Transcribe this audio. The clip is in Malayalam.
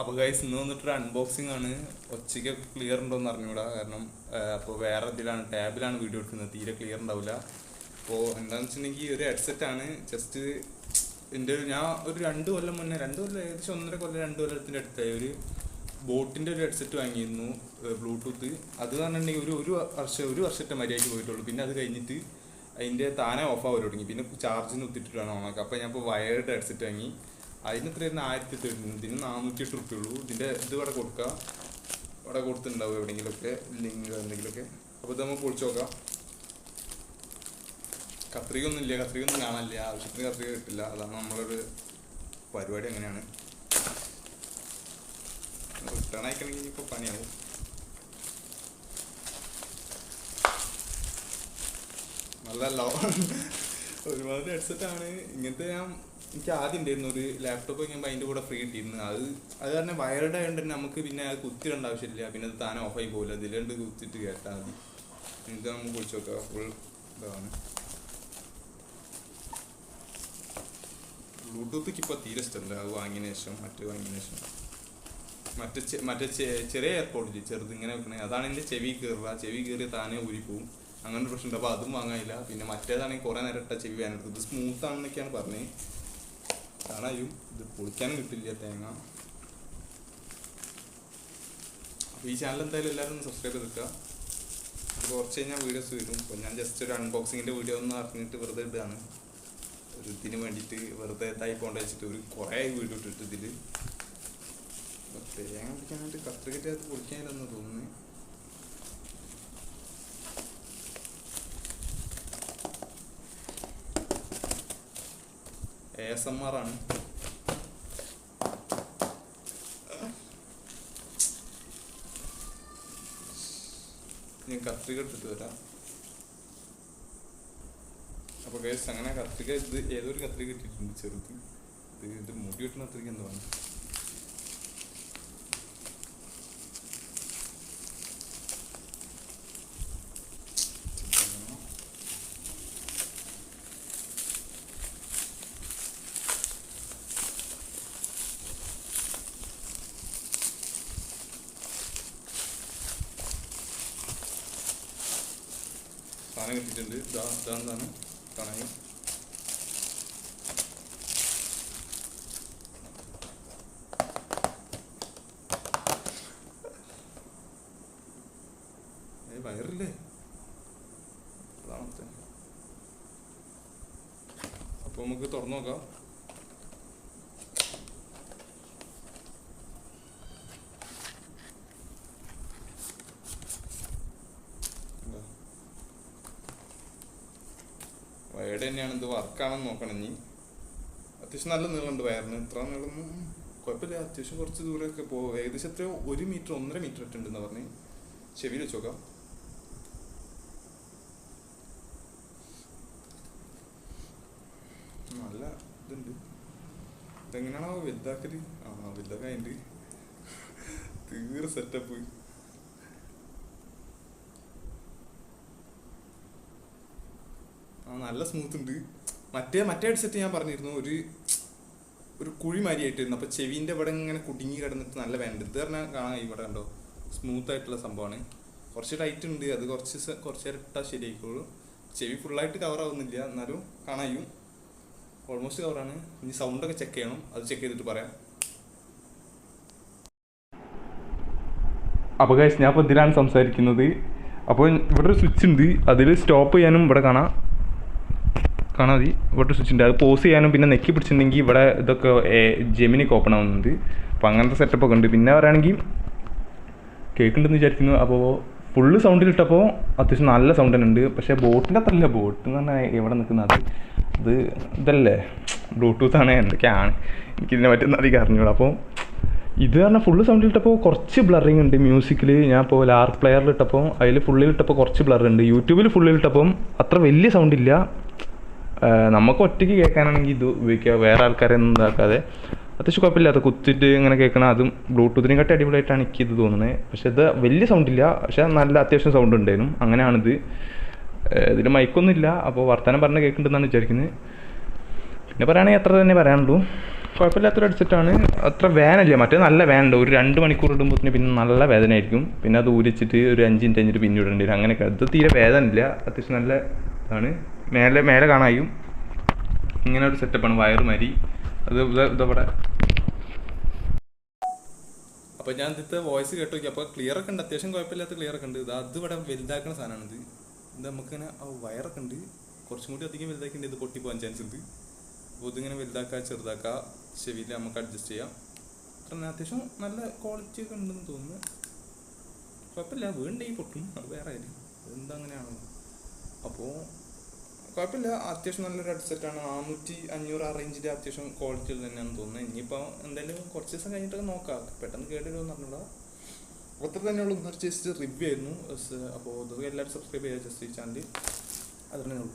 അപ്പോൾ ഗൈസ് ഇന്ന് വന്നിട്ടൊരു അൺബോക്സിംഗ് ആണ്. ഒച്ചയ്ക്ക് ക്ലിയർ ഉണ്ടോയെന്ന് അറിഞ്ഞൂടാ, കാരണം അപ്പോൾ വേറെ ഇതിലാണ് ടാബിലാണ് വീഡിയോ എടുക്കുന്നത്, തീരെ ക്ലിയർ ഉണ്ടാവില്ല. അപ്പോൾ എന്താണെന്ന് വെച്ചിട്ടുണ്ടെങ്കിൽ ഒരു ഹെഡ്സെറ്റാണ്. ജസ്റ്റ് ഞാൻ ഒരു 2 കൊല്ലം മുന്നേ, 2 കൊല്ലം ഏകദേശം 1.5 കൊല്ലം 2 കൊല്ലത്തിൻ്റെ അടുത്തായി ഒരു ബോട്ടിൻ്റെ ഒരു ഹെഡ്സെറ്റ് വാങ്ങിയിരുന്നു, ബ്ലൂടൂത്ത്. അത് പറഞ്ഞിട്ടുണ്ടെങ്കിൽ ഒരു വർഷത്തെ മര്യാദയ്ക്ക് പോയിട്ടുള്ളൂ. പിന്നെ അത് കഴിഞ്ഞിട്ട് അതിൻ്റെ താനെ ഓഫാവാൻ തുടങ്ങി. പിന്നെ ചാർജിന് കുത്തിയിട്ടാണ് ഓണാക്കുക. അപ്പോൾ ഞാൻ ഇപ്പോൾ വയർഡ് ഹെഡ്സെറ്റ് വാങ്ങി. അതിന് എത്രയായിരുന്നു? 1030. ഇതിന് 408 റുപ്യുള്ളൂ. ഇതിൻ്റെ ഇത് ഇവിടെ കൊടുക്കുക, ഇവിടെ കൊടുത്തിട്ടുണ്ടാവും എവിടെയെങ്കിലുമൊക്കെ ലിങ്ക് എന്തെങ്കിലുമൊക്കെ. അപ്പോൾ ഇത് നമുക്ക് പൊളിച്ച് നോക്കാം. കത്രികയൊന്നും കാണാനില്ല, ആവശ്യത്തിന് കത്രിക കിട്ടില്ല. അതാണ് നമ്മളൊരു പരിപാടി. അങ്ങനെയാണ് റിട്ടേൺ അയക്കണമെങ്കിൽ ഇപ്പോൾ പണിയാവും. നല്ലല്ലോ, ഒരുമാതിരി ഹെഡ്സെറ്റാണ്. ഇങ്ങനത്തെ എനിക്ക് ആദ്യം ഉണ്ടായിരുന്നു ഒരു ലാപ്ടോപ്പ് വാങ്ങിയപ്പോൾ അതിൻ്റെ കൂടെ ഫ്രീ കിട്ടിയിരുന്നു. അത് കാരണം വയർഡ് ആയതുകൊണ്ട് തന്നെ നമുക്ക് പിന്നെ അത് കുത്തിടേണ്ട ആവശ്യമില്ല. പിന്നെ അത് താനെ ഓഫായി പോകില്ല. ഇതിലുണ്ട് കുത്തിയിട്ട് കേട്ടാൽ മതി. ഇത് നമുക്ക് കുളിച്ച് നോക്കാം. ഫുൾ ഇതാണ്. ബ്ലൂടൂത്ത് ഇപ്പോൾ തീരെ ഇഷ്ടമല്ല. അത് വാങ്ങിയതിന് ശേഷം മറ്റേ ചെറിയ എയർപോർട്ടിൽ ചെറുത് ഇങ്ങനെ വെക്കണേ, അതാണ് എൻ്റെ ചെവി കയറി താനെ ഊരിപ്പോവും. അങ്ങനെ ഒരു പ്രശ്നമുണ്ട്. അപ്പോൾ അതും വാങ്ങാനില്ല. പിന്നെ മറ്റേതാണെങ്കിൽ കുറേ നേരം ഇട്ട ചെവി വേനെടുത്തത്. ഇത് സ്മൂത്ത് ആണെന്നൊക്കെയാണ് പറഞ്ഞത്. കാണായും ഇത് പൊളിക്കാനും കിട്ടില്ല തേങ്ങ. അപ്പോൾ ഈ ചാനൽ എന്തായാലും എല്ലാവരും ഒന്ന് സബ്സ്ക്രൈബ് ചെയ്തിരിക്കുക. അപ്പോൾ കുറച്ച് കഴിഞ്ഞാൽ വീഡിയോസ് വരും. അപ്പോൾ ഞാൻ ജസ്റ്റ് ഒരു അൺബോക്സിങ്ങിൻ്റെ വീഡിയോ ഒന്ന് അറിഞ്ഞിട്ട് വെറുതെ ഇടുകയാണ്. ഒരു ഇതിന് വേണ്ടിയിട്ട് വെറുതെ ഇതായി പോകേണ്ട വെച്ചിട്ട് കുറേ വീഡിയോ ഇട്ടിട്ട് ഇതിൽ തേങ്ങ പിടിക്കാനായിട്ട് കത്രികറ്റ് അത് പൊളിക്കാനില്ലെന്ന് തോന്നുന്നു. ASMR ആണ്. ഞാൻ കത്രിക എടുത്തിട്ട് വരാം. അപ്പോൾ ഗൈസ് അങ്ങനെ കത്രിക ഇത് ഏതൊരു കത്രിക ഇട്ടിട്ടുണ്ട് ചെറുത്. ഇത് മുടി കിട്ടുന്ന കത്രിക എന്താണ്? സാധനം കിട്ടിയിട്ടുണ്ട്. ഇതാണ് കാണാൻ. വയറില്ലേ? അതാണത്തെ. അപ്പോൾ നമുക്ക് തുറന്നു നോക്കാം. വയർഡ് തന്നെയാണ്. ഇത് വർക്കാണെന്ന് നോക്കണം. ഇനി അത്യാവശ്യം നല്ല നീളമുണ്ട് വയറിന്. ഇത്ര നീളം കുഴപ്പമില്ല. അത്യാവശ്യം കുറച്ച് ദൂരമൊക്കെ പോകും. ഏകദേശം എത്രയോ 1 മീറ്റർ 1.5 മീറ്റർ ഇട്ടുണ്ടെന്ന് പറഞ്ഞ്. ചെവിയിൽ വെച്ച് നോക്കാം. നല്ല ഇതുണ്ട്. ഇതെങ്ങനെയാണോ വലുതാക്കല്? വലുതാക്കാനുണ്ട്. തീരെ സെറ്റപ്പ്. നല്ല സ്മൂത്ത് ഉണ്ട്. മറ്റേ ഹെഡ്സെറ്റ് ഞാൻ പറഞ്ഞിരുന്നു ഒരു കുഴി മാതിരിയായിട്ടിരുന്നു. അപ്പോൾ ചെവിൻ്റെ ഇവിടെ ഇങ്ങനെ കുടുങ്ങി കിടന്നിട്ട് നല്ല വേണ്ട. ഇത് പറഞ്ഞാൽ കാണാൻ ഇവിടെ കണ്ടോ, സ്മൂത്ത് ആയിട്ടുള്ള സംഭവമാണ്. കുറച്ച് ടൈറ്റ് ഉണ്ട്. അത് കുറച്ച് നേരം ഇട്ടാൽ ശരിയായിക്കോളൂ. ചെവി ഫുള്ളായിട്ട് കവർ ആവുന്നില്ല, എന്നാലും കാണായും ഓൾമോസ്റ്റ് കവറാണ്. ഇനി സൗണ്ടൊക്കെ ചെക്ക് ചെയ്യണം. അത് ചെക്ക് ചെയ്തിട്ട് പറയാം. അപ്പോൾ ഗൈസ് ഞാൻ ഇപ്പോൾ ഇതിലാണ് സംസാരിക്കുന്നത്. അപ്പോൾ ഇവിടെ ഒരു സ്വിച്ച് ഉണ്ട്. അതിൽ സ്റ്റോപ്പ് ചെയ്യാനും ഇവിടെ കാണാൻ മതി. ഇവിടെ സ്വിച്ച് ഉണ്ട്. അത് പോസ് ചെയ്യാനും പിന്നെ നെക്കി പിടിച്ചിട്ടുണ്ടെങ്കിൽ ഇവിടെ ഇതൊക്കെ ജെമിനിക്ക് ഓപ്പൺ ആവുന്നുണ്ട്. അപ്പോൾ അങ്ങനത്തെ സെറ്റപ്പൊക്കെ ഉണ്ട്. പിന്നെ പറയുകയാണെങ്കിൽ കേൾക്കുന്നുണ്ടെന്ന് വിചാരിക്കുന്നു. അപ്പോൾ ഫുള്ള് സൗണ്ടിലിട്ടപ്പോൾ അത്യാവശ്യം നല്ല സൗണ്ട് തന്നെ ഉണ്ട്. പക്ഷേ ബോട്ടിൻ്റെ അത്രല്ല. ബോട്ട് എന്ന് പറഞ്ഞാൽ എവിടെ നിൽക്കുന്നത് ഇത് ഇതല്ലേ, ബ്ലൂടൂത്താണ്, എന്തൊക്കെയാണ് എനിക്കിതിനെ പറ്റുന്ന അധികം അറിഞ്ഞൂടാ. അപ്പോൾ ഇത് പറഞ്ഞാൽ ഫുള്ള് സൗണ്ടിലിട്ടപ്പോൾ കുറച്ച് ബ്ലറിങ് ഉണ്ട്. മ്യൂസിക്കിൽ ഞാൻ ഇപ്പോൾ ലാർക്ക് പ്ലെയറിലിട്ടപ്പോൾ അതിൽ ഫുള്ളിലിട്ടപ്പോൾ കുറച്ച് ബ്ലറുണ്ട്. യൂട്യൂബിൽ ഫുള്ളിലിട്ടപ്പം അത്ര വലിയ സൗണ്ടില്ല. നമുക്ക് ഒറ്റയ്ക്ക് കേൾക്കാനാണെങ്കിൽ ഇത് ഉപയോഗിക്കുക, വേറെ ആൾക്കാരൊന്നും ഇതാക്കാതെ. അത്യാവശ്യം കുഴപ്പമില്ലാത്ത കുത്തിട്ട് ഇങ്ങനെ കേൾക്കണം. അതും ബ്ലൂടൂത്തിനെക്കാട്ടി അടിപൊളിയായിട്ടാണ് എനിക്കിത് തോന്നുന്നത്. പക്ഷേ ഇത് വലിയ സൗണ്ടില്ല, പക്ഷേ നല്ല അത്യാവശ്യം സൗണ്ട് ഉണ്ടായിരുന്നു. അങ്ങനെയാണിത്. ഇതിൽ മൈക്കൊന്നും ഇല്ല. അപ്പോൾ വർത്തമാനം പറഞ്ഞ് കേൾക്കുന്നുണ്ടെന്നാണ് വിചാരിക്കുന്നത്. പിന്നെ പറയുകയാണെങ്കിൽ അത്ര തന്നെ പറയാനുള്ളൂ. കുഴപ്പമില്ലാത്തൊരു ഹെഡ്സെറ്റാണ്. അത്ര വേദനയില്ല. മറ്റേ നല്ല വേദനയുണ്ട്. ഒരു 2 മണിക്കൂർ ഇടുമ്പോൾ പിന്നെ നല്ല വേദനയായിരിക്കും. പിന്നെ അത് ഊരിച്ചിട്ട് ഒരു 5 മിനിറ്റ് കഴിഞ്ഞിട്ട് പിന്നെ ഇടേണ്ടി വരും. അങ്ങനെയൊക്കെ. ഇത് തീരെ വേദനയില്ല. അത്യാവശ്യം നല്ല ഇതാണ്. മേലെ കാണായും ഇങ്ങനെ ഒരു സെറ്റപ്പാണ്, വയറ് മാതിരി. അത് ഇതവിടെ. അപ്പോൾ ഞാൻ ഇതിത്തെ വോയിസ് കേട്ട് നോക്കി. അപ്പോൾ ക്ലിയർ ഒക്കെ ഉണ്ട്, അത്യാവശ്യം കുഴപ്പമില്ലാത്ത ക്ലിയർ ഒക്കെ ഉണ്ട്. അത് ഇവിടെ വലുതാക്കുന്ന സാധനമാണിത്. ഇത് നമുക്കിങ്ങനെ വയറൊക്കെ ഉണ്ട്, കുറച്ചും കൂടി അധികം വലുതാക്കിയിട്ട് ഇത് പൊട്ടി പോകാൻ ചാൻസ് ഉണ്ട്. അപ്പോൾ ഇതിങ്ങനെ വലുതാക്കുക ചെറുതാക്കുക ചെവിയിൽ നമുക്ക് അഡ്ജസ്റ്റ് ചെയ്യാം. അത്ര അത്യാവശ്യം നല്ല ക്വാളിറ്റി ഒക്കെ ഉണ്ടെന്ന് തോന്നുന്നു. കുഴപ്പമില്ല. വീണ്ടെങ്കിൽ പൊട്ടും, അത് വേറെ കാര്യം. എന്താ അങ്ങനെയാണല്ലോ. അപ്പോൾ കുഴപ്പമില്ല. അത്യാവശ്യം നല്ലൊരു ഹെഡ്സെറ്റാണ്. 400-500 ആ റേഞ്ചിൻ്റെ അത്യാവശ്യം ക്വാളിറ്റിയിൽ തന്നെയാണെന്ന് തോന്നുന്നത്. ഇനിയിപ്പോൾ എന്തായാലും കുറച്ച് ദിവസം കഴിഞ്ഞിട്ടൊക്കെ നോക്കാം. പെട്ടെന്ന് കേട്ടുവരുമെന്ന് പറഞ്ഞില്ല. അത്ര തന്നെയുള്ളൂ. ജസ്റ്റ് റിവ്യൂ ആയിരുന്നു. അപ്പോൾ ഇതൊക്കെ എല്ലാവരും സബ്സ്ക്രൈബ് ചെയ്യുക ജസ്റ്റ് ഈ ചാനൽ. അത് തന്നെ ഉള്ളൂ.